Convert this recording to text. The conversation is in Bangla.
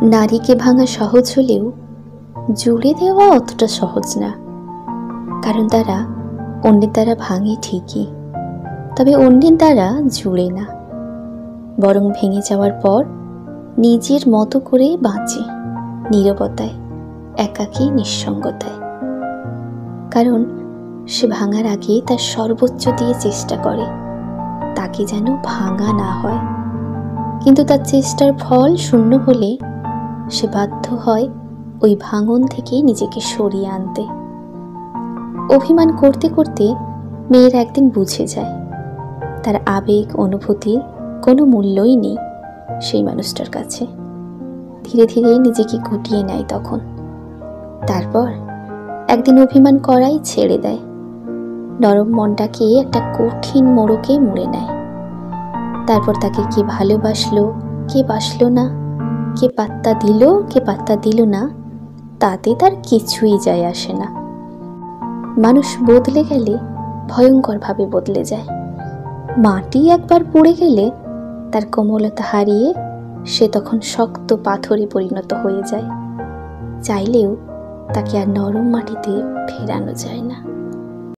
নারীকে ভাঙা সহজ হলেও জুড়ে দেওয়া অতটা সহজ না। কারণ তারা অন্যের দ্বারা ভাঙে ঠিকই, তবে অন্যের দ্বারা জুড়ে না, বরং ভেঙে যাওয়ার পর নিজের মতো করে বাঁচে, নীরবতায়, একাকী নিঃসঙ্গতায়। কারণ সে ভাঙার আগে তার সর্বোচ্চ দিয়ে চেষ্টা করে তাকে যেন ভাঙা না হয়। কিন্তু তার চেষ্টার ফল শূন্য হলে সে বাধ্য হয় ওই ভাঙন থেকেই নিজেকে সরিয়ে আনতে। অভিমান করতে করতে মেয়ের একদিন বুঝে যায় তার আবেগ অনুভূতির কোনো মূল্যই নেই সেই মানুষটার কাছে। ধীরে ধীরে নিজেকে গুটিয়ে নেয় তখন। তারপর একদিন অভিমান করাই ছেড়ে দেয়, নরম মনটাকে একটা কঠিন মোড়কে মুড়ে নেয়। তারপর তাকে কে ভালোবাসলো, কে বাসলো না, কে পাত্তা দিল, কে পাত্তা দিল না, তাতে তার কিছুই যায় আসে না। মানুষ বদলে গেলে ভয়ঙ্করভাবে বদলে যায়। মাটি একবার পড়ে গেলে তার কোমলতা হারিয়ে সে তখন শক্ত পাথরে পরিণত হয়ে যায়। চাইলেও তাকে আর নরম মাটিতে ফেরানো যায় না।